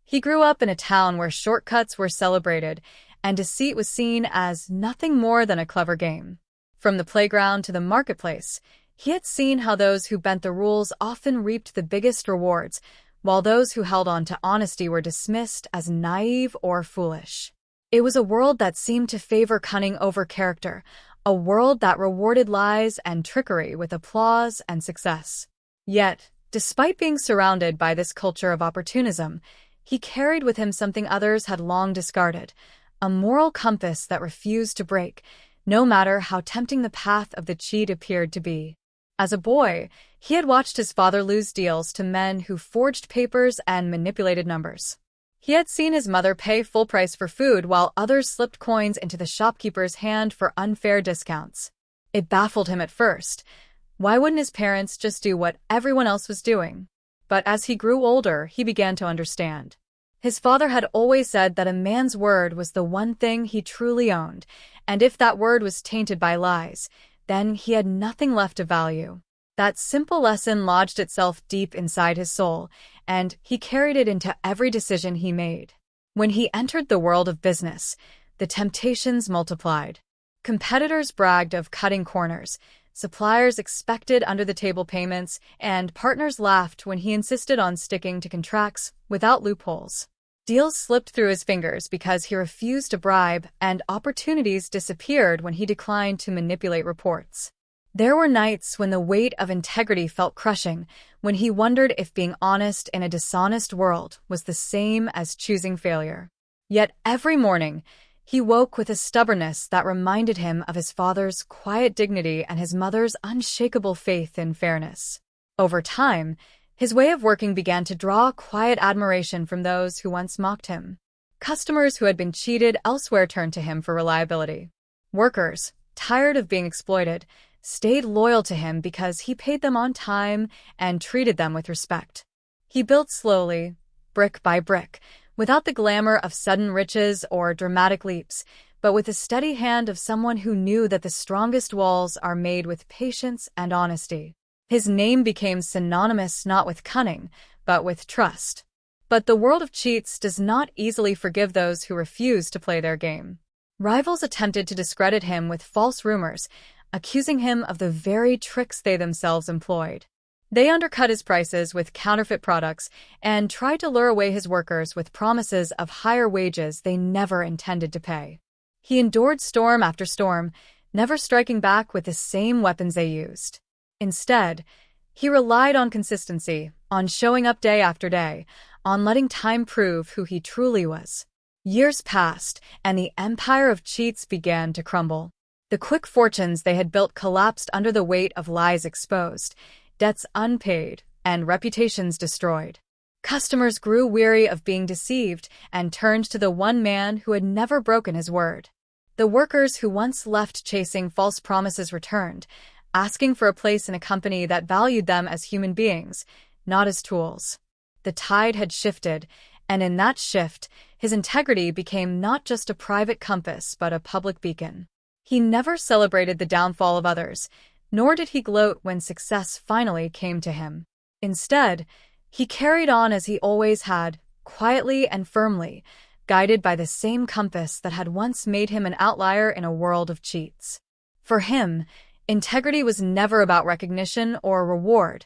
He grew up in a town where shortcuts were celebrated and deceit was seen as nothing more than a clever game. From the playground to the marketplace, he had seen how those who bent the rules often reaped the biggest rewards, while those who held on to honesty were dismissed as naive or foolish. It was a world that seemed to favor cunning over character, a world that rewarded lies and trickery with applause and success. Yet, despite being surrounded by this culture of opportunism, he carried with him something others had long discarded, a moral compass that refused to break, no matter how tempting the path of the cheat appeared to be. As a boy, he had watched his father lose deals to men who forged papers and manipulated numbers. He had seen his mother pay full price for food while others slipped coins into the shopkeeper's hand for unfair discounts. It baffled him at first. Why wouldn't his parents just do what everyone else was doing? But as he grew older, he began to understand. His father had always said that a man's word was the one thing he truly owned, and if that word was tainted by lies, then he had nothing left of value. That simple lesson lodged itself deep inside his soul, and he carried it into every decision he made. When he entered the world of business, the temptations multiplied. Competitors bragged of cutting corners, suppliers expected under-the-table payments, and partners laughed when he insisted on sticking to contracts without loopholes. Deals slipped through his fingers because he refused to bribe, and opportunities disappeared when he declined to manipulate reports. There were nights when the weight of integrity felt crushing, when he wondered if being honest in a dishonest world was the same as choosing failure. Yet every morning, he woke with a stubbornness that reminded him of his father's quiet dignity and his mother's unshakable faith in fairness. Over time, his way of working began to draw quiet admiration from those who once mocked him. Customers who had been cheated elsewhere turned to him for reliability. Workers, tired of being exploited, stayed loyal to him because he paid them on time and treated them with respect. He built slowly, brick by brick, without the glamour of sudden riches or dramatic leaps, but with the steady hand of someone who knew that the strongest walls are made with patience and honesty. His name became synonymous not with cunning, but with trust. But the world of cheats does not easily forgive those who refuse to play their game. Rivals attempted to discredit him with false rumors, accusing him of the very tricks they themselves employed. They undercut his prices with counterfeit products and tried to lure away his workers with promises of higher wages they never intended to pay. He endured storm after storm, never striking back with the same weapons they used. Instead, he relied on consistency, on showing up day after day, on letting time prove who he truly was. Years passed, and the empire of cheats began to crumble. The quick fortunes they had built collapsed under the weight of lies exposed, debts unpaid, and reputations destroyed. Customers grew weary of being deceived and turned to the one man who had never broken his word. The workers who once left chasing false promises returned, asking for a place in a company that valued them as human beings, not as tools. The tide had shifted, and in that shift, his integrity became not just a private compass but a public beacon. He never celebrated the downfall of others, nor did he gloat when success finally came to him. Instead, he carried on as he always had, quietly and firmly, guided by the same compass that had once made him an outlier in a world of cheats. For him, integrity was never about recognition or reward.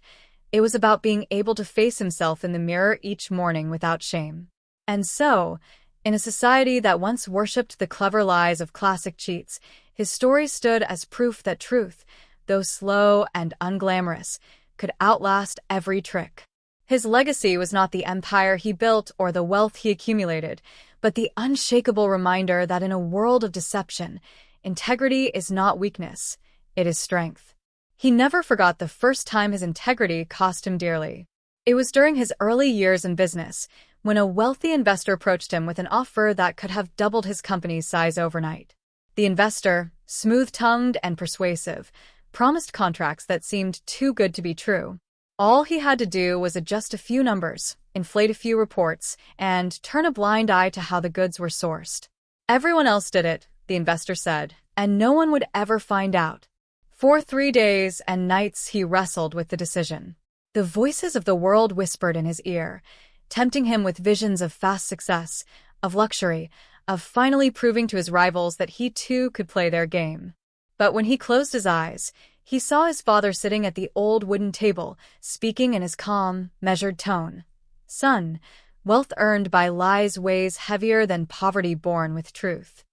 It was about being able to face himself in the mirror each morning without shame. And so, in a society that once worshipped the clever lies of classic cheats, his story stood as proof that truth, though slow and unglamorous, could outlast every trick. His legacy was not the empire he built or the wealth he accumulated, but the unshakable reminder that in a world of deception, integrity is not weakness, it is strength. He never forgot the first time his integrity cost him dearly. It was during his early years in business, when a wealthy investor approached him with an offer that could have doubled his company's size overnight. The investor, smooth-tongued and persuasive, promised contracts that seemed too good to be true. All he had to do was adjust a few numbers, inflate a few reports, and turn a blind eye to how the goods were sourced. Everyone else did it, the investor said, and no one would ever find out. For 3 days and nights he wrestled with the decision. The voices of the world whispered in his ear, tempting him with visions of fast success, of luxury, of finally proving to his rivals that he too could play their game. But when he closed his eyes, he saw his father sitting at the old wooden table, speaking in his calm, measured tone. "Son, wealth earned by lies weighs heavier than poverty born with truth."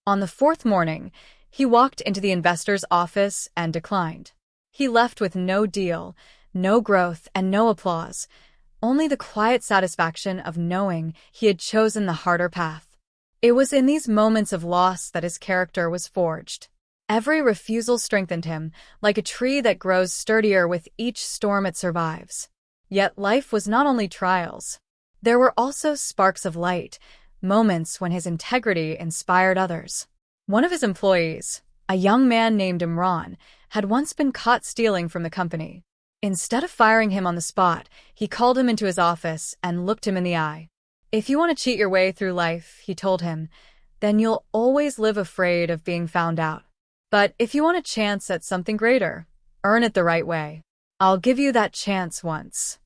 On the fourth morning, he walked into the investor's office and declined. He left with no deal, no growth, and no applause, only the quiet satisfaction of knowing he had chosen the harder path. It was in these moments of loss that his character was forged. Every refusal strengthened him, like a tree that grows sturdier with each storm it survives. Yet life was not only trials. There were also sparks of light, moments when his integrity inspired others. One of his employees, a young man named Imran, had once been caught stealing from the company. Instead of firing him on the spot, he called him into his office and looked him in the eye. "If you want to cheat your way through life," he told him, "then you'll always live afraid of being found out. But if you want a chance at something greater, earn it the right way. I'll give you that chance once."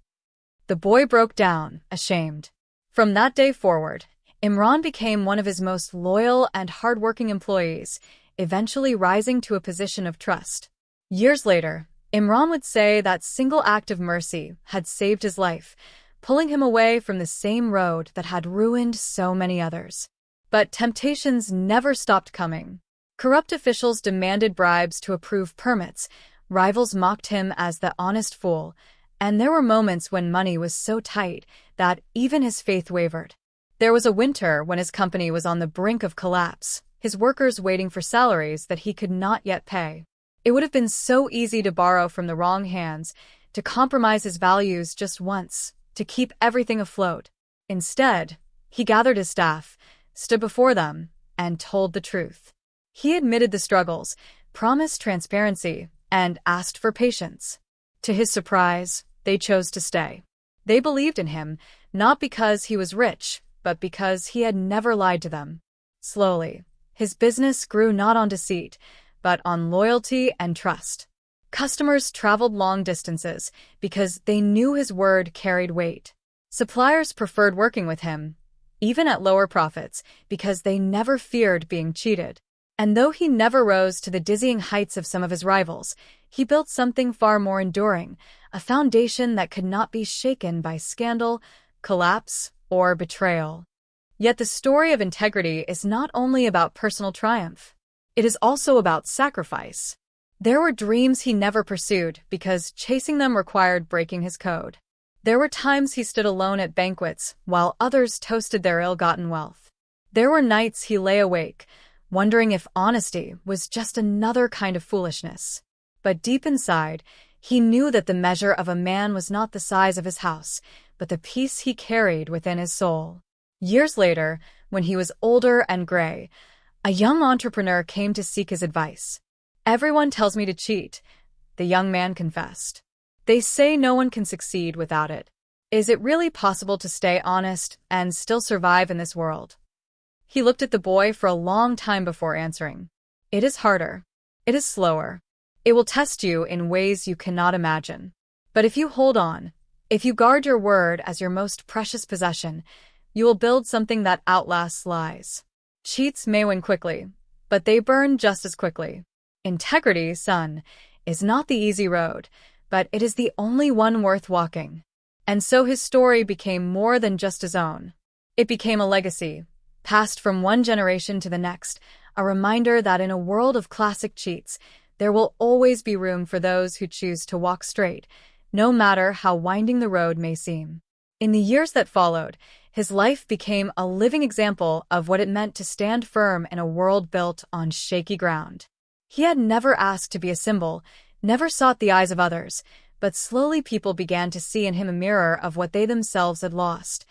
The boy broke down, ashamed. From that day forward, Imran became one of his most loyal and hardworking employees, eventually rising to a position of trust. Years later, Imran would say that single act of mercy had saved his life, pulling him away from the same road that had ruined so many others. But temptations never stopped coming. Corrupt officials demanded bribes to approve permits, rivals mocked him as the honest fool, and there were moments when money was so tight that even his faith wavered. There was a winter when his company was on the brink of collapse, his workers waiting for salaries that he could not yet pay. It would have been so easy to borrow from the wrong hands, to compromise his values just once, to keep everything afloat. Instead, he gathered his staff, stood before them, and told the truth. He admitted the struggles, promised transparency, and asked for patience. To his surprise, they chose to stay. They believed in him, not because he was rich, but because he had never lied to them. Slowly, his business grew not on deceit, but on loyalty and trust. Customers traveled long distances because they knew his word carried weight. Suppliers preferred working with him, even at lower profits, because they never feared being cheated. And though he never rose to the dizzying heights of some of his rivals, he built something far more enduring, a foundation that could not be shaken by scandal, collapse, or betrayal. Yet the story of integrity is not only about personal triumph. It is also about sacrifice. There were dreams he never pursued because chasing them required breaking his code. There were times he stood alone at banquets while others toasted their ill-gotten wealth. There were nights he lay awake, wondering if honesty was just another kind of foolishness. But deep inside, he knew that the measure of a man was not the size of his house, but the peace he carried within his soul. Years later, when he was older and gray, a young entrepreneur came to seek his advice. "Everyone tells me to cheat," the young man confessed. "They say no one can succeed without it. Is it really possible to stay honest and still survive in this world?" He looked at the boy for a long time before answering. "It is harder. It is slower. It will test you in ways you cannot imagine. But if you hold on, if you guard your word as your most precious possession, you will build something that outlasts lies. Cheats may win quickly, but they burn just as quickly. Integrity, son, is not the easy road, but it is the only one worth walking." And so his story became more than just his own. It became a legacy, passed from one generation to the next, a reminder that in a world of classic cheats, there will always be room for those who choose to walk straight, no matter how winding the road may seem. In the years that followed, his life became a living example of what it meant to stand firm in a world built on shaky ground. He had never asked to be a symbol, never sought the eyes of others, but slowly people began to see in him a mirror of what they themselves had lost: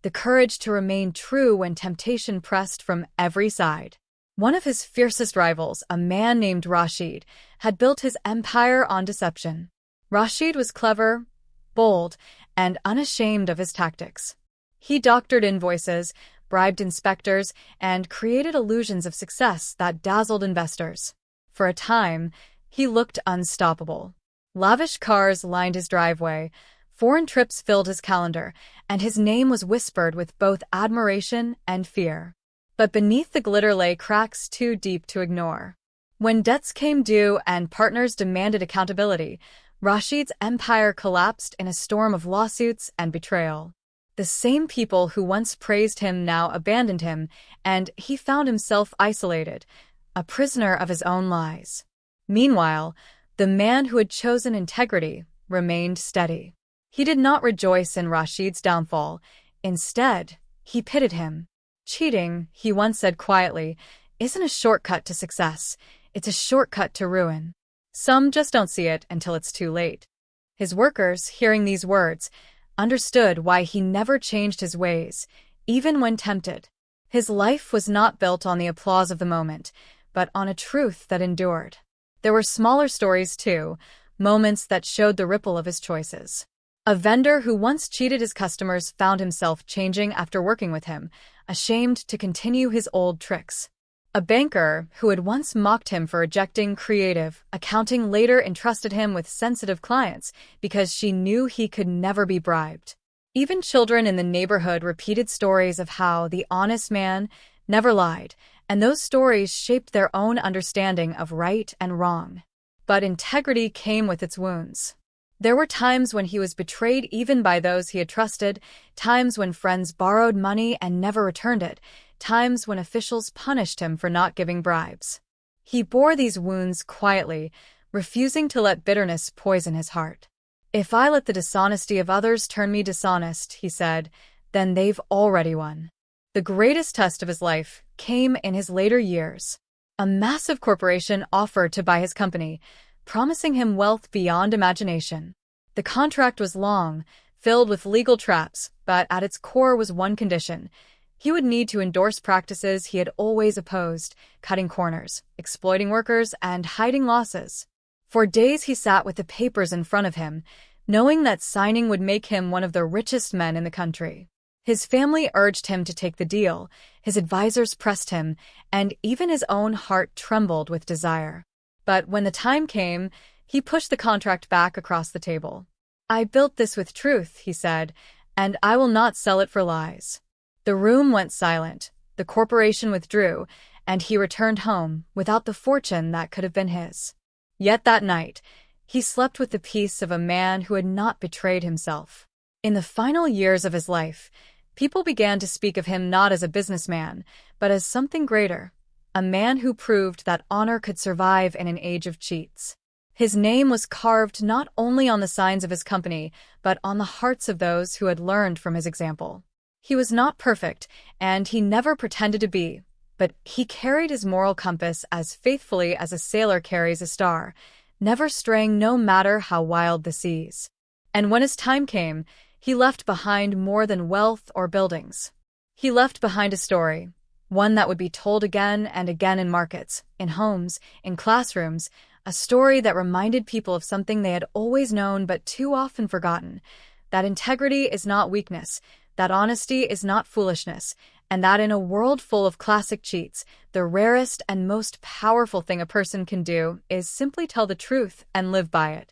the courage to remain true when temptation pressed from every side. One of his fiercest rivals, a man named Rashid, had built his empire on deception. Rashid was clever, bold, and unashamed of his tactics. He doctored invoices, bribed inspectors, and created illusions of success that dazzled investors. For a time, he looked unstoppable. Lavish cars lined his driveway, Foreign trips filled his calendar, and his name was whispered with both admiration and fear. But beneath the glitter lay cracks too deep to ignore. When debts came due and partners demanded accountability, Rashid's empire collapsed in a storm of lawsuits and betrayal. The same people who once praised him now abandoned him, and he found himself isolated, a prisoner of his own lies. Meanwhile, the man who had chosen integrity remained steady. He did not rejoice in Rashid's downfall. Instead, he pitied him. Cheating, he once said quietly, isn't a shortcut to success. It's a shortcut to ruin. Some just don't see it until it's too late. His workers, hearing these words, understood why he never changed his ways, even when tempted. His life was not built on the applause of the moment, but on a truth that endured. There were smaller stories too, moments that showed the ripple of his choices. A vendor who once cheated his customers found himself changing after working with him, ashamed to continue his old tricks. A banker who had once mocked him for rejecting creative accounting later entrusted him with sensitive clients because she knew he could never be bribed. Even children in the neighborhood repeated stories of how the honest man never lied, and those stories shaped their own understanding of right and wrong. But integrity came with its wounds. There were times when he was betrayed even by those he had trusted, times when friends borrowed money and never returned it, times when officials punished him for not giving bribes. He bore these wounds quietly, refusing to let bitterness poison his heart. If I let the dishonesty of others turn me dishonest, he said, then they've already won. The greatest test of his life came in his later years. A massive corporation offered to buy his company, promising him wealth beyond imagination. The contract was long, filled with legal traps, but at its core was one condition. He would need to endorse practices he had always opposed, cutting corners, exploiting workers, and hiding losses. For days he sat with the papers in front of him, knowing that signing would make him one of the richest men in the country. His family urged him to take the deal, his advisors pressed him, and even his own heart trembled with desire. But when the time came, he pushed the contract back across the table. I built this with truth, he said, and I will not sell it for lies. The room went silent, the corporation withdrew, and he returned home without the fortune that could have been his. Yet that night, he slept with the peace of a man who had not betrayed himself. In the final years of his life, people began to speak of him not as a businessman, but as something greater, a man who proved that honor could survive in an age of cheats. His name was carved not only on the signs of his company, but on the hearts of those who had learned from his example. He was not perfect, and he never pretended to be, but he carried his moral compass as faithfully as a sailor carries a star, never straying no matter how wild the seas. And when his time came, he left behind more than wealth or buildings. He left behind a story, one that would be told again and again in markets, in homes, in classrooms, a story that reminded people of something they had always known but too often forgotten, that integrity is not weakness, that honesty is not foolishness, and that in a world full of classic cheats, the rarest and most powerful thing a person can do is simply tell the truth and live by it.